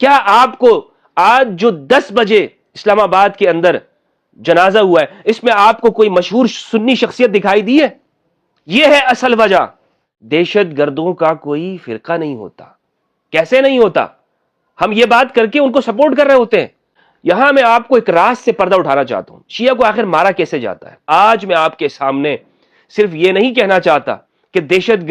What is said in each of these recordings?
کیا آپ کو آج جو 10 بجے اسلام آباد کے اندر جنازہ ہوا ہے اس میں آپ کو کوئی مشہور سنی شخصیت دکھائی دی ہے؟ یہ ہے اصل وجہ. دہشت گردوں کا کوئی فرقہ نہیں ہوتا. کیسے نہیں ہوتا؟ ہم یہ بات کر کے ان کو سپورٹ کر رہے ہوتے ہیں. یہاں میں آپ کو ایک راز سے پردہ اٹھانا چاہتا ہوں. شیعہ کو آخر مارا کیسے جاتا ہے؟ آج میں آپ کے سامنے صرف یہ نہیں کہنا چاہتا کہ دہشت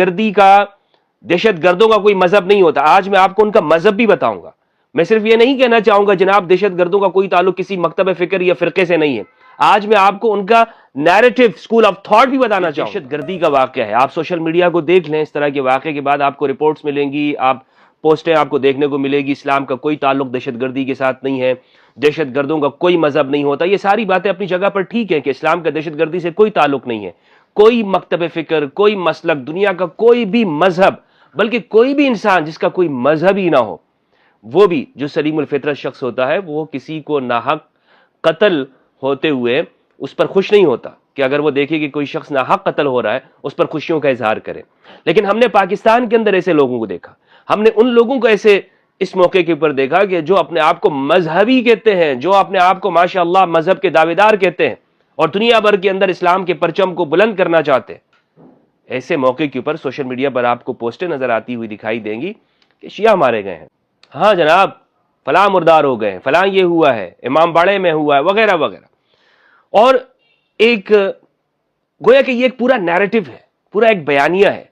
گردوں کا کوئی مذہب نہیں ہوتا. آج میں آپ کو ان کا مذہب بھی بتاؤں گا. میں صرف یہ نہیں کہنا چاہوں گا جناب دہشت گردوں کا کوئی تعلق کسی مکتب فکر یا فرقے سے نہیں ہے. آج میں آپ کو ان کا نیریٹو اسکول آف تھاٹ بھی بتانا چاہوں گا. دہشت گردی کا واقعہ ہے. آپ سوشل میڈیا کو دیکھ لیں, اس طرح کے واقعے کے بعد آپ کو رپورٹس ملیں گی, پوسٹیں آپ کو دیکھنے کو ملے گی. اسلام کا کوئی تعلق دہشت گردی کے ساتھ نہیں ہے, دہشت گردوں کا کوئی مذہب نہیں ہوتا. یہ ساری باتیں اپنی جگہ پر ٹھیک ہیں کہ اسلام کا دہشت گردی سے کوئی تعلق نہیں ہے. کوئی مکتب فکر, کوئی مسلک, دنیا کا کوئی بھی مذہب, بلکہ کوئی بھی انسان جس کا کوئی مذہب ہی نہ ہو, وہ بھی جو سلیم الفطرت شخص ہوتا ہے وہ کسی کو ناحق قتل ہوتے ہوئے اس پر خوش نہیں ہوتا کہ اگر وہ دیکھے کہ کوئی شخص ناحق قتل ہو رہا ہے اس پر خوشیوں کا اظہار کرے. لیکن ہم نے پاکستان کے اندر ایسے لوگوں کو دیکھا, ہم نے ان لوگوں کو ایسے اس موقع کے اوپر دیکھا کہ جو اپنے آپ کو مذہبی کہتے ہیں, جو اپنے آپ کو ماشاءاللہ مذہب کے دعوے دار کہتے ہیں اور دنیا بھر کے اندر اسلام کے پرچم کو بلند کرنا چاہتے ہیں. ایسے موقع کے اوپر سوشل میڈیا پر آپ کو پوسٹیں نظر آتی ہوئی دکھائی دیں گی کہ شیعہ مارے گئے ہیں, ہاں جناب فلاں مردار ہو گئے ہیں, فلاں یہ ہوا ہے, امام باڑے میں ہوا ہے, وغیرہ وغیرہ. اور ایک گویا کہ یہ ایک پورا نیریٹو ہے, پورا ایک بیانیہ ہے.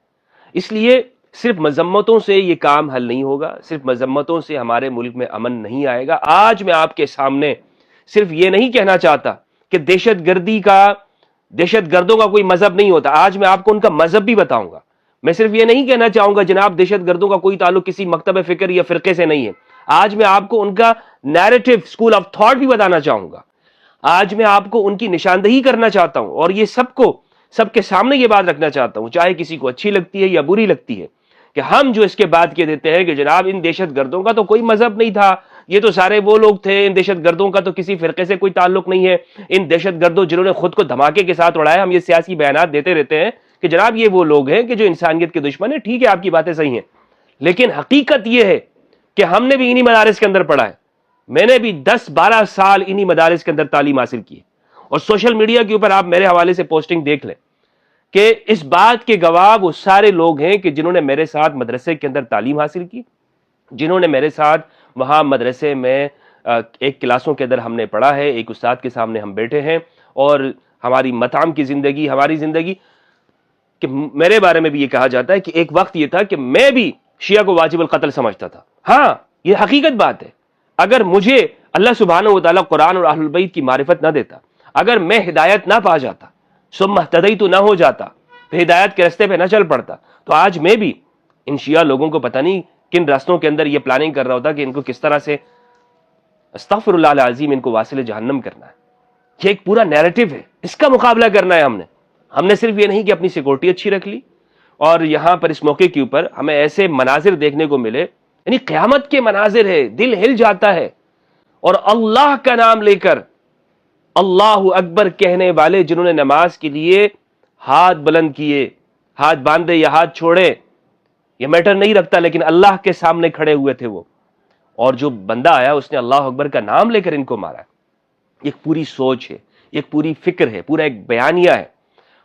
اس لیے صرف مذمتوں سے یہ کام حل نہیں ہوگا, صرف مذمتوں سے ہمارے ملک میں امن نہیں آئے گا. آج میں آپ کے سامنے صرف یہ نہیں کہنا چاہتا کہ دہشت گردوں کا کوئی مذہب نہیں ہوتا. آج میں آپ کو ان کا مذہب بھی بتاؤں گا. میں صرف یہ نہیں کہنا چاہوں گا جناب دہشت گردوں کا کوئی تعلق کسی مکتب فکر یا فرقے سے نہیں ہے. آج میں آپ کو ان کا نیریٹو اسکول آف تھاٹ بھی بتانا چاہوں گا. آج میں آپ کو ان کی نشاندہی کرنا چاہتا ہوں, اور یہ سب کے سامنے یہ بات رکھنا چاہتا ہوں, چاہے کسی کو اچھی لگتی ہے یا بری لگتی ہے, کہ ہم جو اس کے بعد کہہ دیتے ہیں کہ جناب ان دہشت گردوں کا تو کوئی مذہب نہیں تھا, یہ تو سارے وہ لوگ تھے, ان دہشت گردوں کا تو کسی فرقے سے کوئی تعلق نہیں ہے, ان دہشت گردوں جنہوں نے خود کو دھماکے کے ساتھ اڑایا. ہم یہ سیاسی بیانات دیتے رہتے ہیں کہ جناب یہ وہ لوگ ہیں کہ جو انسانیت کے دشمن ہیں. ٹھیک ہے, آپ کی باتیں صحیح ہیں, لیکن حقیقت یہ ہے کہ ہم نے بھی انہی مدارس کے اندر پڑھا ہے. میں نے بھی 10-12 سال انہی مدارس کے اندر تعلیم حاصل کی, اور سوشل میڈیا کے اوپر آپ میرے حوالے سے پوسٹنگ دیکھ لیں کہ اس بات کے گواہ وہ سارے لوگ ہیں کہ جنہوں نے میرے ساتھ مدرسے کے اندر تعلیم حاصل کی, جنہوں نے میرے ساتھ وہاں مدرسے میں ایک کلاسوں کے اندر ہم نے پڑھا ہے, ایک استاد کے سامنے ہم بیٹھے ہیں, اور ہماری مطعم کی زندگی, ہماری زندگی کہ میرے بارے میں بھی یہ کہا جاتا ہے کہ ایک وقت یہ تھا کہ میں بھی شیعہ کو واجب القتل سمجھتا تھا. ہاں یہ حقیقت بات ہے. اگر مجھے اللہ سبحانہ و تعالیٰ قرآن اور اہل البیت کی معرفت نہ دیتا, اگر میں ہدایت نہ پا جاتا, ثم اہتدیت نہ ہو جاتا, ہدایت کے راستے پہ نہ چل پڑتا, تو آج میں بھی ان شیعہ لوگوں کو پتہ نہیں کن راستوں کے اندر یہ پلاننگ کر رہا ہوتا کہ ان کو کس طرح سے استغفر اللہ العظیم ان کو واصل جہنم کرنا ہے. یہ ایک پورا نیریٹو ہے, اس کا مقابلہ کرنا ہے. ہم نے صرف یہ نہیں کہ اپنی سیکورٹی اچھی رکھ لی, اور یہاں پر اس موقع کے اوپر ہمیں ایسے مناظر دیکھنے کو ملے, یعنی قیامت کے مناظر ہے, دل ہل جاتا ہے. اور اللہ کا نام لے کر اللہ اکبر کہنے والے جنہوں نے نماز کے لیے ہاتھ بلند کیے, ہاتھ باندھے یا ہاتھ چھوڑے, یہ میٹر نہیں رکھتا, لیکن اللہ کے سامنے کھڑے ہوئے تھے وہ, اور جو بندہ آیا اس نے اللہ اکبر کا نام لے کر ان کو مارا. ایک پوری سوچ ہے, ایک پوری فکر ہے, پورا ایک بیانیہ ہے,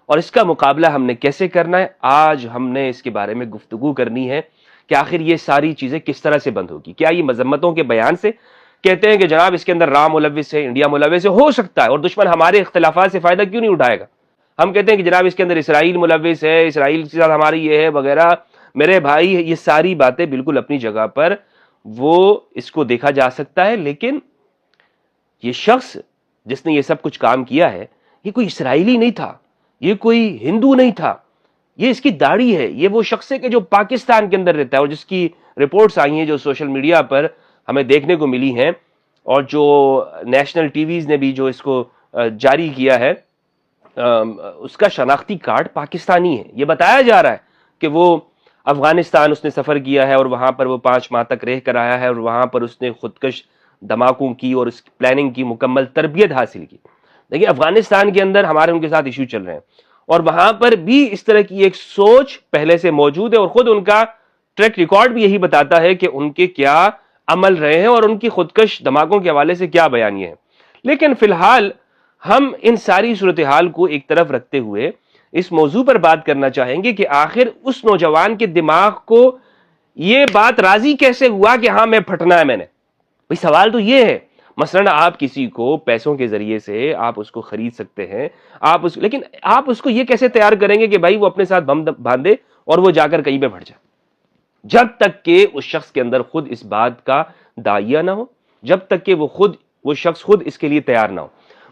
اور اس کا مقابلہ ہم نے کیسے کرنا ہے. آج ہم نے اس کے بارے میں گفتگو کرنی ہے کہ آخر یہ ساری چیزیں کس طرح سے بند ہوگی. کیا یہ مذمتوں کے بیان سے کہتے ہیں کہ جناب اس کے اندر رام ملوث ہے, انڈیا ملوث ہے, ہو سکتا ہے, اور دشمن ہمارے اختلافات سے فائدہ کیوں نہیں اٹھائے گا. ہم کہتے ہیں کہ جناب اس کے اندر اسرائیل ملوث ہے, اسرائیل کے ساتھ ہماری یہ ہے وغیرہ. میرے بھائی یہ ساری باتیں بالکل اپنی جگہ پر, وہ اس کو دیکھا جا سکتا ہے, لیکن یہ شخص جس نے یہ سب کچھ کام کیا ہے یہ کوئی اسرائیلی نہیں تھا, یہ کوئی ہندو نہیں تھا, یہ اس کی داڑھی ہے. یہ وہ شخص ہے کہ جو پاکستان کے اندر رہتا ہے, اور جس کی رپورٹس آئی ہیں جو سوشل میڈیا پر ہمیں دیکھنے کو ملی ہیں, اور جو نیشنل ٹی ویز نے بھی جو اس کو جاری کیا ہے, اس کا شناختی کارڈ پاکستانی ہے. یہ بتایا جا رہا ہے کہ وہ افغانستان اس نے سفر کیا ہے, اور وہاں پر وہ 5 ماہ تک رہ کر آیا ہے, اور وہاں پر اس نے خودکش دھماکوں کی اور اس کی پلاننگ کی مکمل تربیت حاصل کی. دیکھیے افغانستان کے اندر ہمارے ان کے ساتھ ایشو چل رہے ہیں, اور وہاں پر بھی اس طرح کی ایک سوچ پہلے سے موجود ہے, اور خود ان کا ٹریک ریکارڈ بھی یہی بتاتا ہے کہ ان کے کیا عمل رہے ہیں اور ان کی خودکش دھماکوں کے حوالے سے کیا بیانیے ہیں. لیکن فی الحال ہم ان ساری صورتحال کو ایک طرف رکھتے ہوئے اس موضوع پر بات کرنا چاہیں گے کہ آخر اس نوجوان کے دماغ کو یہ بات راضی کیسے ہوا کہ ہاں میں پھٹنا ہے میں نے. بھئی سوال تو یہ ہے، مثلا آپ کسی کو پیسوں کے ذریعے سے آپ اس کو خرید سکتے ہیں، لیکن آپ اس کو یہ کیسے تیار کریں گے کہ بھائی وہ اپنے ساتھ بم باندھے اور وہ جا کر کہیں پہ بھٹ جائے، جب تک کہ اس شخص کے اندر خود اس بات کا داعیہ نہ ہو، جب تک کہ وہ شخص خود اس کے لیے تیار نہ ہو.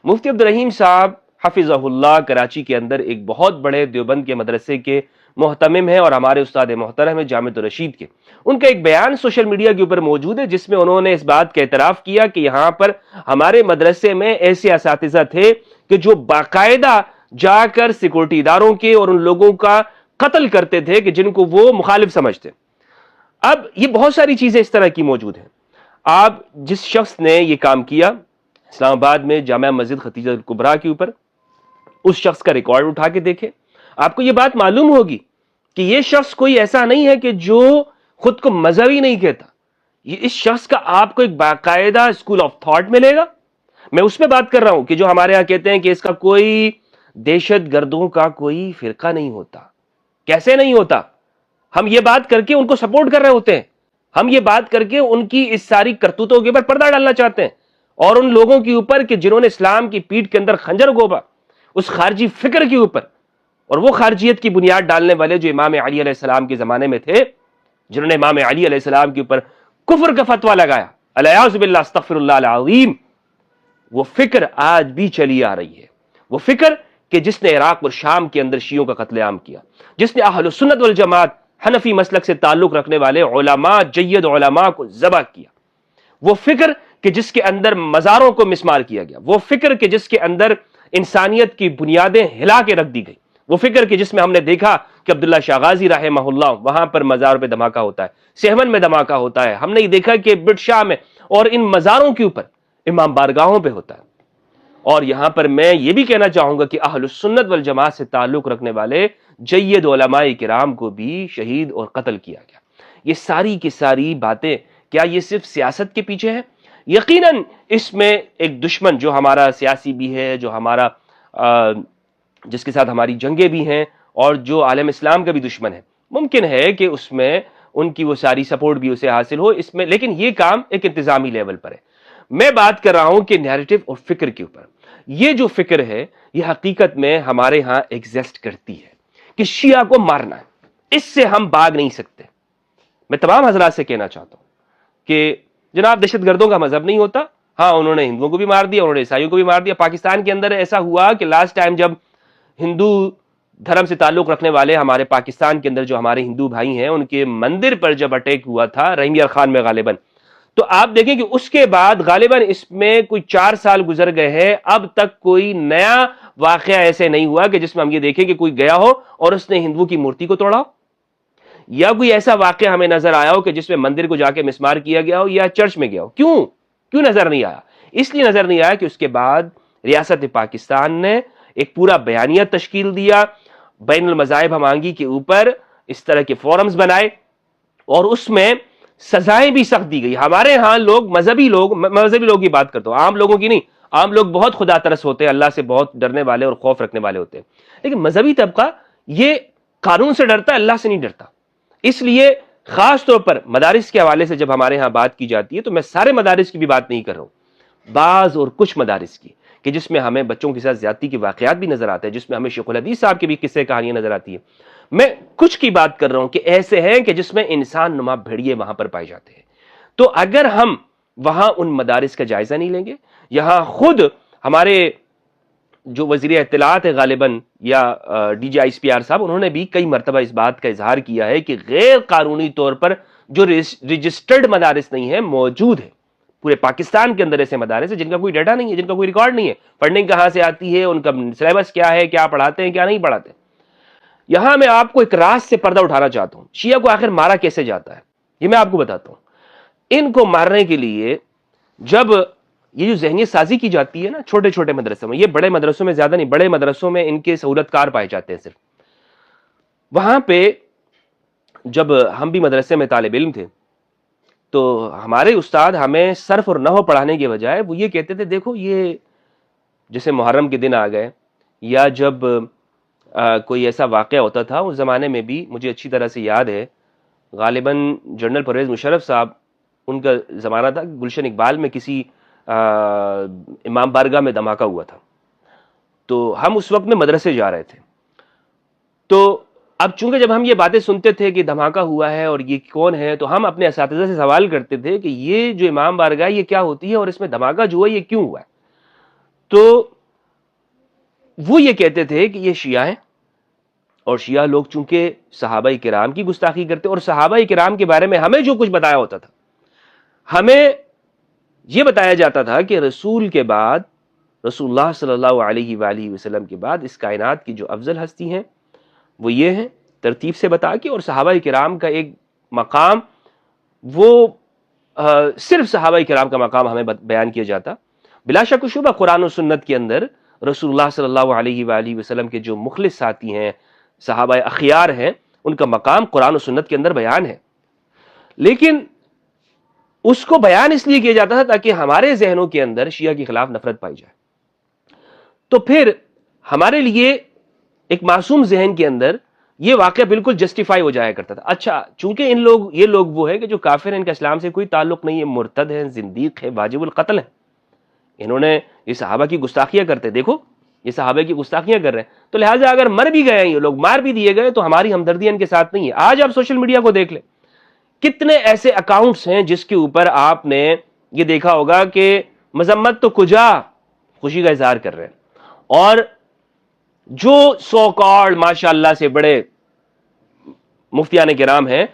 مفتی عبدالرحیم صاحب حفظہ اللہ کراچی کے اندر ایک بہت بڑے دیوبند کے مدرسے کے محتمم ہیں اور ہمارے استاد محترم ہیں جامعۃ الرشید کے. ان کا ایک بیان سوشل میڈیا کے اوپر موجود ہے جس میں انہوں نے اس بات کا اعتراف کیا کہ یہاں پر ہمارے مدرسے میں ایسے اساتذہ تھے کہ جو باقاعدہ جا کر سیکورٹی اداروں کے اور ان لوگوں کا قتل کرتے تھے کہ جن کو وہ مخالف سمجھتے. اب یہ بہت ساری چیزیں اس طرح کی موجود ہیں. آپ جس شخص نے یہ کام کیا اسلام آباد میں جامع مسجد ختیجہ الکبریٰ کے اوپر، اس شخص کا ریکارڈ اٹھا کے دیکھیں، آپ کو یہ بات معلوم ہوگی کہ یہ شخص کوئی ایسا نہیں ہے کہ جو خود کو مذہبی نہیں کہتا. اس شخص کا آپ کو ایک باقاعدہ اسکول آف تھاٹ ملے گا. میں اس پہ بات کر رہا ہوں کہ جو ہمارے ہاں کہتے ہیں کہ اس کا کوئی دہشت گردوں کا کوئی فرقہ نہیں ہوتا. کیسے نہیں ہوتا؟ ہم یہ بات کر کے ان کو سپورٹ کر رہے ہوتے ہیں، ہم یہ بات کر کے ان کی اس ساری کرتوتوں کے اوپر پردہ ڈالنا چاہتے ہیں اور ان لوگوں کے اوپر کہ جنہوں نے اسلام کی پیٹھ کے اندر خنجر گھوپا اس خارجی فکر کے اوپر، اور وہ خارجیت کی بنیاد ڈالنے والے جو امام علی علیہ السلام کے زمانے میں تھے، جنہوں نے امام علی علیہ السلام کے اوپر کفر کا فتویٰ لگایا، الیاذ باللہ استغفر اللہ العظیم. وہ فکر آج بھی چلی آ رہی ہے. وہ فکر کہ جس نے عراق اور شام کے اندر شیعوں کا قتل عام کیا، جس نے اہل سنت والجماعت حنفی مسلک سے تعلق رکھنے والے علماء جید علماء کو ذبح کیا. وہ فکر کہ جس کے اندر مزاروں کو مسمار کیا گیا. وہ فکر کہ جس کے اندر انسانیت کی بنیادیں ہلا کے رکھ دی گئی. وہ فکر کہ جس میں ہم نے دیکھا کہ عبداللہ شاہ غازی رحمہ اللہ وہاں پر مزار پہ دھماکہ ہوتا ہے، سہمن میں دھماکہ ہوتا ہے، ہم نے یہ دیکھا کہ بٹ شاہ میں اور ان مزاروں کے اوپر امام بارگاہوں پہ ہوتا ہے. اور یہاں پر میں یہ بھی کہنا چاہوں گا کہ اہل السنت والجماعت سے تعلق رکھنے والے جید علماء کرام کو بھی شہید اور قتل کیا گیا. یہ ساری کی ساری باتیں کیا یہ صرف سیاست کے پیچھے ہے؟ یقیناً اس میں ایک دشمن جو ہمارا سیاسی بھی ہے، جو ہمارا جس کے ساتھ ہماری جنگیں بھی ہیں اور جو عالم اسلام کا بھی دشمن ہے، ممکن ہے کہ اس میں ان کی وہ ساری سپورٹ بھی اسے حاصل ہو اس میں، لیکن یہ کام ایک انتظامی لیول پر ہے. میں بات کر رہا ہوں کہ نیریٹو اور فکر کے اوپر. یہ جو فکر ہے یہ حقیقت میں ہمارے ہاں ایگزسٹ کرتی ہے کہ شیعہ کو مارنا ہے، اس سے ہم بھاگ نہیں سکتے. میں تمام حضرات سے کہنا چاہتا ہوں کہ جناب دہشت گردوں کا مذہب نہیں ہوتا. ہاں انہوں نے ہندوؤں کو بھی مار دیا، انہوں نے عیسائیوں کو بھی مار دیا. پاکستان کے اندر ایسا ہوا کہ لاسٹ ٹائم جب ہندو دھرم سے تعلق رکھنے والے ہمارے پاکستان کے اندر جو ہمارے ہندو بھائی ہیں ان کے مندر پر جب اٹیک ہوا تھا رحیم یار خان میں غالباً، تو آپ دیکھیں کہ اس کے بعد غالباً اس میں کوئی 4 سال گزر گئے ہیں، اب تک کوئی نیا واقعہ ایسے نہیں ہوا کہ جس میں ہم یہ دیکھیں کہ کوئی گیا ہو اور اس نے ہندو کی مورتی کو توڑا ہو، یا کوئی ایسا واقعہ ہمیں نظر آیا ہو کہ جس میں مندر کو جا کے مسمار کیا گیا ہو یا چرچ میں گیا ہو. کیوں نظر نہیں آیا؟ اس لیے نظر نہیں آیا کہ اس کے بعد ریاست پاکستان نے ایک پورا بیانیہ تشکیل دیا، بین المذاہب ہمانگی کے اوپر اس طرح کے فورمز بنائے اور اس میں سزائیں بھی سخت دی گئی. ہمارے ہاں لوگ مذہبی لوگ کی بات کرتا ہوں، عام لوگوں کی نہیں. عام لوگ بہت خدا ترس ہوتے ہیں، اللہ سے بہت ڈرنے والے اور خوف رکھنے والے ہوتے ہیں، لیکن مذہبی طبقہ یہ قانون سے ڈرتا ہے، اللہ سے نہیں ڈرتا. اس لیے خاص طور پر مدارس کے حوالے سے جب ہمارے ہاں بات کی جاتی ہے تو میں سارے مدارس کی بھی بات نہیں کر رہا ہوں، بعض اور کچھ مدارس کی کہ جس میں ہمیں بچوں کے ساتھ زیادتی کے واقعات بھی نظر آتے ہیں، جس میں ہمیں شیخ الحدیث صاحب کی بھی قصے کہانیاں نظر آتی ہیں. میں کچھ کی بات کر رہا ہوں کہ ایسے ہیں کہ جس میں انسان نما بھیڑیے وہاں پر پائے جاتے ہیں. تو اگر ہم وہاں ان مدارس کا جائزہ نہیں لیں گے، یہاں خود ہمارے جو وزیر اطلاعات ہے غالباً یا D G I S P R صاحب، انہوں نے بھی کئی مرتبہ اس بات کا اظہار کیا ہے کہ غیر قانونی طور پر جو رجسٹرڈ مدارس نہیں ہیں موجود ہیں پورے پاکستان کے اندر. ایسے مدارس ہیں جن کا کوئی ڈیٹا نہیں ہے، جن کا کوئی ریکارڈ نہیں ہے، فنڈنگ کہاں سے آتی ہے، ان کا سلیبس کیا ہے، کیا پڑھاتے ہیں کیا نہیں پڑھاتے. یہاں میں آپ کو ایک راز سے پردہ اٹھانا چاہتا ہوں. شیعہ کو آخر مارا کیسے جاتا ہے یہ میں آپ کو بتاتا ہوں. ان کو مارنے کے لیے جب یہ جو ذہنیت سازی کی جاتی ہے نا چھوٹے چھوٹے مدرسوں میں، یہ بڑے مدرسوں میں زیادہ نہیں، بڑے مدرسوں میں ان کے سہولت کار پائے جاتے ہیں صرف. وہاں پہ جب ہم بھی مدرسے میں طالب علم تھے تو ہمارے استاد ہمیں صرف اور نحو پڑھانے کے بجائے وہ یہ کہتے تھے دیکھو یہ جیسے محرم کے دن آ گئے یا جب کوئی ایسا واقعہ ہوتا تھا اس زمانے میں بھی مجھے اچھی طرح سے یاد ہے، غالباً جنرل پرویز مشرف صاحب ان کا زمانہ تھا، گلشن اقبال میں کسی امام بارگاہ میں دھماکہ ہوا تھا، تو ہم اس وقت میں مدرسے جا رہے تھے، تو اب چونکہ جب ہم یہ باتیں سنتے تھے کہ دھماکہ ہوا ہے اور یہ کون ہے، تو ہم اپنے اساتذہ سے سوال کرتے تھے کہ یہ جو امام بارگاہ یہ کیا ہوتی ہے اور اس میں دھماکہ جو ہوا یہ کیوں ہوا ہے؟ تو وہ یہ کہتے تھے کہ یہ شیعہ ہیں، اور شیعہ لوگ چونکہ صحابہ کرام کی گستاخی کرتے اور صحابہ کرام کے بارے میں ہمیں جو کچھ بتایا ہوتا تھا، ہمیں یہ بتایا جاتا تھا کہ رسول کے بعد، رسول اللہ صلی اللہ علیہ وآلہ وسلم کے بعد اس کائنات کی جو افضل ہستی ہیں وہ یہ ہیں، ترتیب سے بتا کے، اور صحابہ کرام کا ایک مقام وہ صرف صحابہ کرام کا مقام ہمیں بیان کیا جاتا۔ بلا شک و شبہ قرآن و سنت کے اندر رسول اللہ صلی اللہ علیہ وآلہ وسلم کے جو مخلص ساتھی ہیں، صحابہ اخیار ہیں، ان کا مقام قرآن و سنت کے اندر بیان ہے، لیکن اس کو بیان اس لیے کیا جاتا تھا تاکہ ہمارے ذہنوں کے اندر شیعہ کے خلاف نفرت پائی جائے، تو پھر ہمارے لیے ایک معصوم ذہن کے اندر یہ واقعہ بالکل جسٹیفائی ہو جایا کرتا تھا۔ اچھا چونکہ یہ لوگ وہ ہے کہ جو کافر ہیں، ان کا اسلام سے کوئی تعلق نہیں ہے، مرتد ہیں، زندیق ہے، واجب القتل ہے، انہوں نے یہ صحابہ کی گستاخیاں کرتے، دیکھو یہ صحابہ کی گستاخیاں کر رہے ہیں، تو لہٰذا اگر مر بھی گئے یہ لوگ، مار بھی دیے گئے، تو ہماری ہمدردی ان کے ساتھ نہیں ہے۔ آج آپ سوشل میڈیا کو دیکھ لیں، کتنے ایسے اکاؤنٹس ہیں جس کے اوپر آپ نے یہ دیکھا ہوگا کہ مذمت تو کجا، خوشی کا اظہار کر رہے ہیں، اور جو سو کارڈ ماشاءاللہ سے بڑے مفتیان کرام ہیں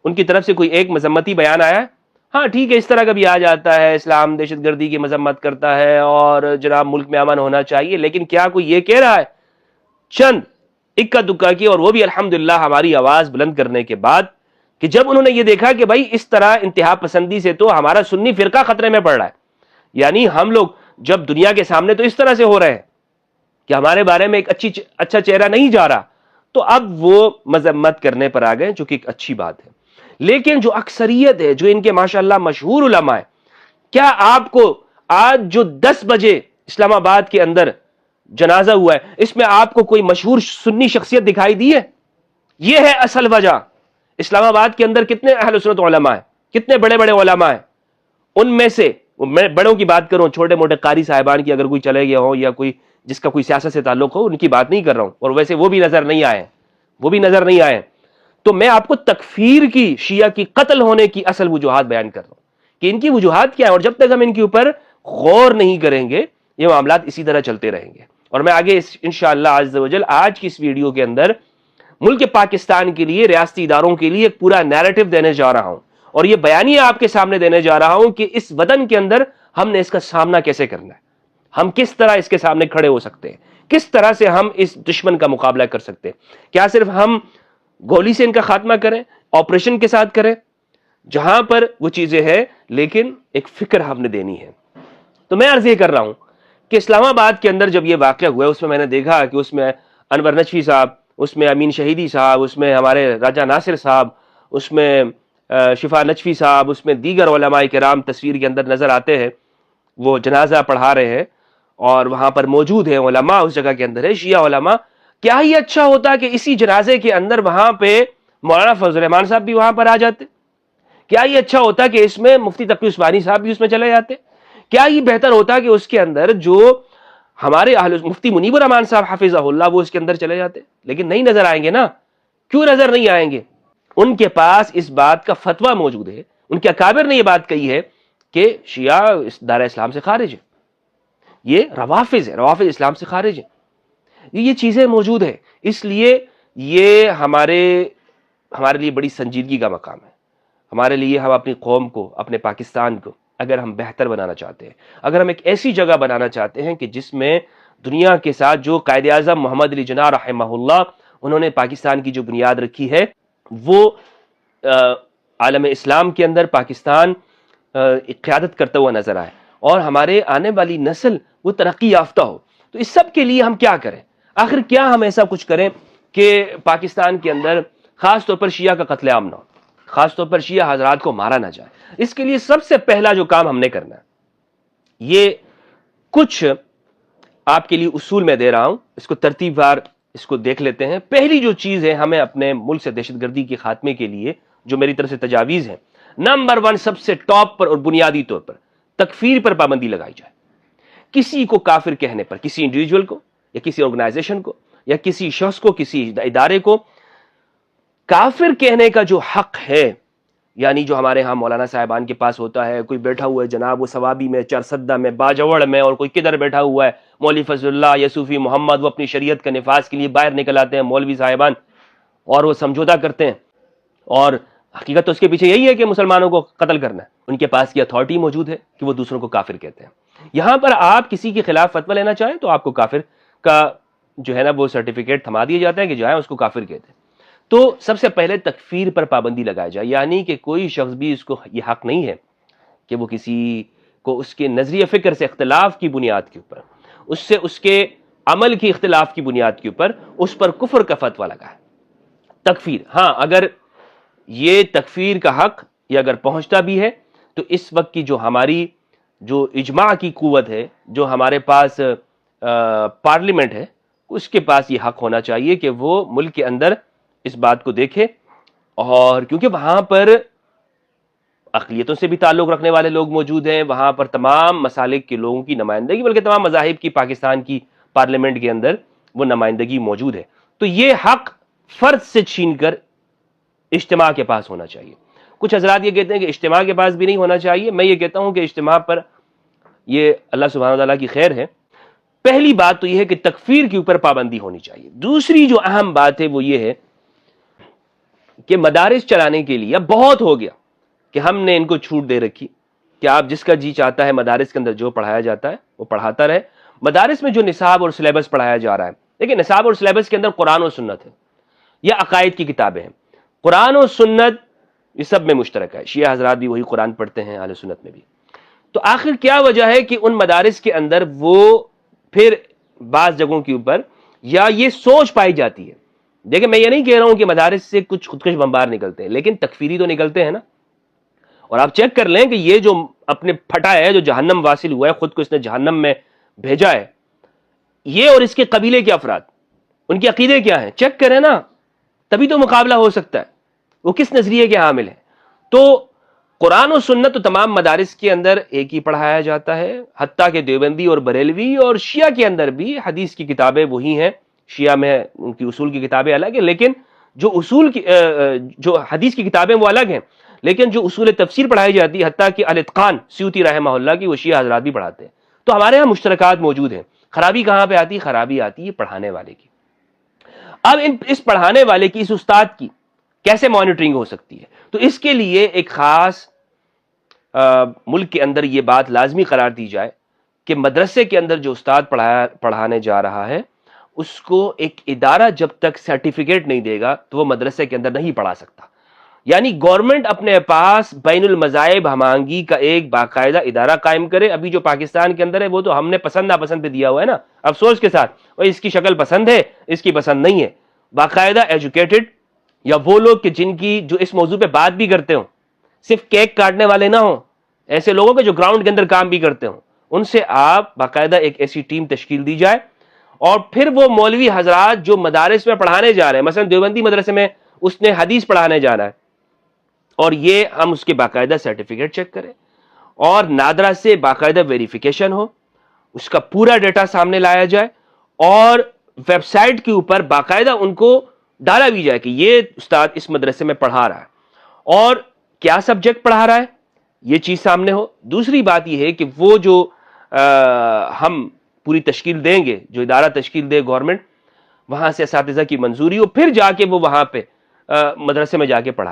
ان کی طرف سے کوئی ایک مذمتی بیان آیا ہے؟ ہاں ٹھیک ہے، اس طرح کا بھی آ جاتا ہے، اسلام دہشت گردی کی مذمت کرتا ہے اور جناب ملک میں امن ہونا چاہیے، لیکن کیا کوئی یہ کہہ رہا ہے؟ چند اکا دکا کی، اور وہ بھی الحمدللہ ہماری آواز بلند کرنے کے بعد، کہ جب انہوں نے یہ دیکھا کہ بھائی اس طرح انتہا پسندی سے تو ہمارا سنی فرقہ خطرے میں پڑ رہا ہے، یعنی ہم لوگ جب دنیا کے سامنے تو اس طرح سے ہو رہے ہیں کہ ہمارے بارے میں ایک اچھا چہرہ نہیں جا رہا، تو اب وہ مذمت کرنے پر آ گئے، جو کہ ایک اچھی بات ہے۔ لیکن جو اکثریت ہے، جو ان کے ماشاءاللہ مشہور علماء ہیں، کیا آپ کو آج جو 10 بجے اسلام آباد کے اندر جنازہ ہوا ہے، اس میں آپ کو کوئی مشہور سنی شخصیت دکھائی دی ہے؟ یہ ہے اصل وجہ۔ اسلام آباد کے اندر کتنے اہل سنت علماء ہیں، کتنے بڑے بڑے علماء ہیں، ان میں سے میں بڑوں کی بات کروں، چھوٹے موٹے قاری صاحبان کی اگر کوئی چلے گیا ہو یا کوئی جس کا کوئی سیاست سے تعلق ہو، ان کی بات نہیں کر رہا ہوں، اور ویسے وہ بھی نظر نہیں آئے، تو میں آپ کو تکفیر کی، شیعہ کی قتل ہونے کی اصل وجوہات بیان کر رہا ہوں کہ ان کی وجوہات کیا ہے، اور جب تک ہم ان کے اوپر غور نہیں کریں گے یہ معاملات اسی طرح چلتے رہیں گے۔ اور میں آگے انشاءاللہ عز و جل آج کی اس ویڈیو کے اندر ملک پاکستان کے لیے، ریاستی اداروں کے لیے ایک پورا نیریٹو دینے جا رہا ہوں، اور یہ بیانیہ آپ کے سامنے دینے جا رہا ہوں کہ اس وطن کے اندر ہم نے اس کا سامنا کیسے کرنا ہے، ہم کس طرح اس کے سامنے کھڑے ہو سکتے ہیں، کس طرح سے ہم اس دشمن کا مقابلہ کر سکتے ہیں۔ کیا صرف ہم گولی سے ان کا خاتمہ کریں، آپریشن کے ساتھ کریں، جہاں پر وہ چیزیں ہیں، لیکن ایک فکر ہم نے دینی ہے۔ تو میں عرض یہ کر رہا ہوں کہ اسلام آباد کے اندر جب یہ واقعہ ہوا ہے، اس میں نے دیکھا کہ اس میں انور نجفی صاحب، اس میں امین شہیدی صاحب، اس میں ہمارے راجہ ناصر صاحب، اس میں شفا نجفی صاحب، اس میں دیگر علماء کرام تصویر کے اندر نظر آتے ہیں، وہ جنازہ پڑھا رہے ہیں اور وہاں پر موجود ہیں علماء، اس جگہ کے اندر ہے شیعہ علماء۔ کیا ہی اچھا ہوتا کہ اسی جنازے کے اندر وہاں پہ مولانا فضل الرحمان صاحب بھی وہاں پر آ جاتے، کیا ہی اچھا ہوتا کہ اس میں مفتی تقی عثمانی صاحب بھی اس میں چلے جاتے، کیا ہی بہتر ہوتا کہ اس کے اندر جو ہمارے مفتی منیب الرحمان صاحب حفظہ اللہ وہ اس کے اندر چلے جاتے، لیکن نہیں نظر آئیں گے نا۔ کیوں نظر نہیں آئیں گے؟ ان کے پاس اس بات کا فتویٰ موجود ہے، ان کے اکابر نے یہ بات کہی ہے کہ شیعہ دار اسلام سے خارج ہے، یہ روافض ہے، روافض اسلام سے خارج ہے، یہ چیزیں موجود ہیں۔ اس لیے یہ ہمارے لیے بڑی سنجیدگی کا مقام ہے، ہمارے لیے ہم اپنی قوم کو، اپنے پاکستان کو اگر ہم بہتر بنانا چاہتے ہیں، اگر ہم ایک ایسی جگہ بنانا چاہتے ہیں کہ جس میں دنیا کے ساتھ جو قائد اعظم محمد علی جناح رحمہ اللہ انہوں نے پاکستان کی جو بنیاد رکھی ہے، وہ عالم اسلام کے اندر پاکستان قیادت کرتا ہوا نظر آئے اور ہمارے آنے والی نسل وہ ترقی یافتہ ہو، تو اس سب کے لیے ہم کیا کریں؟ آخر کیا ہم ایسا کچھ کریں کہ پاکستان کے اندر خاص طور پر شیعہ کا قتل عام نہ ہو؟ خاص طور پر شیعہ حضرات کو مارا نہ جائے. اس کے لیے سب سے پہلا جو کام ہم نے کرنا ہے، یہ کچھ آپ کے لیے اصول میں دے رہا ہوں، اس کو ترتیب وار اس کو دیکھ لیتے ہیں. پہلی جو چیز ہے ہمیں اپنے ملک سے دہشت گردی کے خاتمے کے لیے جو میری طرف سے تجاویز ہیں، نمبر 1 سب سے ٹاپ پر اور بنیادی طور پر تکفیر پر پابندی لگائی جائے. کسی کو کافر کہنے پر، کسی انڈیویجول کو یا کسی آرگنائزیشن کو یا کسی شخص کو، کسی ادارے کو کافر کہنے کا جو حق ہے، یعنی جو ہمارے ہاں مولانا صاحبان کے پاس ہوتا ہے، کوئی بیٹھا ہوا ہے جناب وہ ثوابی میں، چرسدہ میں، باجوڑ میں، اور کوئی کدھر بیٹھا ہوا ہے مولوی فضل اللہ یا صوفی محمد، وہ اپنی شریعت کا نفاذ کے لیے باہر نکل آتے ہیں مولوی صاحبان اور وہ سمجھوتا کرتے ہیں، اور حقیقت تو اس کے پیچھے یہی ہے کہ مسلمانوں کو قتل کرنا ہے. ان کے پاس یہ اتھارٹی موجود ہے کہ وہ دوسروں کو کافر کہتے ہیں. یہاں پر آپ کسی کے خلاف فتویٰ لینا چاہیں تو آپ کو کافر کا جو ہے نا وہ سرٹیفکیٹ تھما دیا جاتا ہے کہ جو ہے اس کو کافر کہتے ہیں. تو سب سے پہلے تکفیر پر پابندی لگائی جائے، یعنی کہ کوئی شخص بھی اس کو یہ حق نہیں ہے کہ وہ کسی کو اس کے نظریہ فکر سے اختلاف کی بنیاد کے اوپر، اس سے اس کے عمل کی اختلاف کی بنیاد کے اوپر اس پر کفر کا فتویٰ لگائے. تکفیر، ہاں اگر یہ تکفیر کا حق یہ اگر پہنچتا بھی ہے تو اس وقت کی جو ہماری جو اجماع کی قوت ہے، جو ہمارے پاس پارلیمنٹ ہے، اس کے پاس یہ حق ہونا چاہیے کہ وہ ملک کے اندر اس بات کو دیکھے، اور کیونکہ وہاں پر اقلیتوں سے بھی تعلق رکھنے والے لوگ موجود ہیں، وہاں پر تمام مسالک کے لوگوں کی نمائندگی، بلکہ تمام مذاہب کی پاکستان کی پارلیمنٹ کے اندر وہ نمائندگی موجود ہے. تو یہ حق فرد سے چھین کر اجتماع کے پاس ہونا چاہیے. کچھ حضرات یہ کہتے ہیں کہ اجتماع کے پاس بھی نہیں ہونا چاہیے. میں یہ کہتا ہوں کہ اجتماع پر یہ اللہ سبحانہ وتعالیٰ کی خیر ہے. پہلی بات تو یہ ہے کہ تکفیر کے اوپر پابندی ہونی چاہیے. دوسری جو اہم بات ہے وہ یہ ہے کہ مدارس چلانے کے لیے اب بہت ہو گیا کہ ہم نے ان کو چھوٹ دے رکھی کہ آپ جس کا جی چاہتا ہے مدارس کے اندر جو پڑھایا جاتا ہے وہ پڑھاتا رہے. مدارس میں جو نصاب اور سلیبس پڑھایا جا رہا ہے، دیکھیں نصاب اور سلیبس کے اندر قرآن و سنت ہے یا عقائد کی کتابیں ہیں. قرآن و سنت یہ سب میں مشترک ہے، شیعہ حضرات بھی وہی قرآن پڑھتے ہیں، اہل سنت میں بھی. تو آخر کیا وجہ ہے کہ ان مدارس کے اندر وہ پھر بعض جگہوں کے اوپر یا یہ سوچ پائی جاتی ہے. دیکھیں میں یہ نہیں کہہ رہا ہوں کہ مدارس سے کچھ خودکش بمبار نکلتے ہیں، لیکن تکفیری تو نکلتے ہیں نا. اور آپ چیک کر لیں کہ یہ جو اپنے پھٹا ہے، جو جہنم واصل ہوا ہے، خود کو اس نے جہنم میں بھیجا ہے، یہ اور اس کے قبیلے کے افراد، ان کے عقیدے کیا ہیں چیک کریں نا، تبھی تو مقابلہ ہو سکتا ہے وہ کس نظریے کے حامل ہیں. تو قرآن و سنت تو تمام مدارس کے اندر ایک ہی پڑھایا جاتا ہے، حتیٰ کہ دیوبندی اور بریلوی اور شیعہ کے اندر بھی حدیث کی کتابیں وہی ہیں. شیعہ میں ان کی اصول کی کتابیں الگ ہیں، لیکن جو اصول کی جو حدیث کی کتابیں وہ الگ ہیں، لیکن جو اصول تفسیر پڑھائی جاتی ہے، حتیٰ کہ الاتقان سیوطی رحمہ اللہ کی، وہ شیعہ حضرات بھی پڑھاتے ہیں. تو ہمارے ہاں مشترکات موجود ہیں. خرابی کہاں پہ آتی ہے؟ خرابی آتی ہے پڑھانے والے کی. اب اس پڑھانے والے کی، اس استاد کی کیسے مانیٹرنگ ہو سکتی ہے؟ تو اس کے لیے ایک خاص ملک کے اندر یہ بات لازمی قرار دی جائے کہ مدرسے کے اندر جو استاد پڑھانے جا رہا ہے، اس کو ایک ادارہ جب تک سرٹیفکیٹ نہیں دے گا تو وہ مدرسے کے اندر نہیں پڑھا سکتا. یعنی گورنمنٹ اپنے پاس بین المذاہب ہمانگی کا ایک باقاعدہ ادارہ قائم کرے. ابھی جو پاکستان کے اندر ہے وہ تو ہم نے پسند ناپسند پہ دیا ہوا ہے نا، افسوس کے ساتھ. اور اس کی شکل پسند ہے، اس کی پسند نہیں ہے. باقاعدہ ایجوکیٹڈ یا وہ لوگ کہ جن کی جو اس موضوع پہ بات بھی کرتے ہوں، صرف کیک کاٹنے والے نہ ہوں، ایسے لوگوں کے جو گراؤنڈ کے اندر کام بھی کرتے ہوں، ان سے آپ باقاعدہ ایک ایسی ٹیم تشکیل دی جائے. اور پھر وہ مولوی حضرات جو مدارس میں پڑھانے جا رہے ہیں، مثلا دیوبندی مدرسے میں اس نے حدیث پڑھانے جانا ہے، اور یہ ہم اس کے باقاعدہ سرٹیفکیٹ چیک کریں، اور نادرا سے باقاعدہ ویریفیکیشن ہو، اس کا پورا ڈیٹا سامنے لایا جائے، اور ویب سائٹ کے اوپر باقاعدہ ان کو ڈالا بھی جائے کہ یہ استاد اس مدرسے میں پڑھا رہا ہے اور کیا سبجیکٹ پڑھا رہا ہے، یہ چیز سامنے ہو. دوسری بات یہ ہے کہ وہ جو ہم پوری تشکیل دیں گے، جو ادارہ تشکیل دے گورنمنٹ، وہاں سے اساتذہ کی منظوری ہو، پھر جا کے وہ وہاں پہ مدرسے میں جا کے پڑھائے.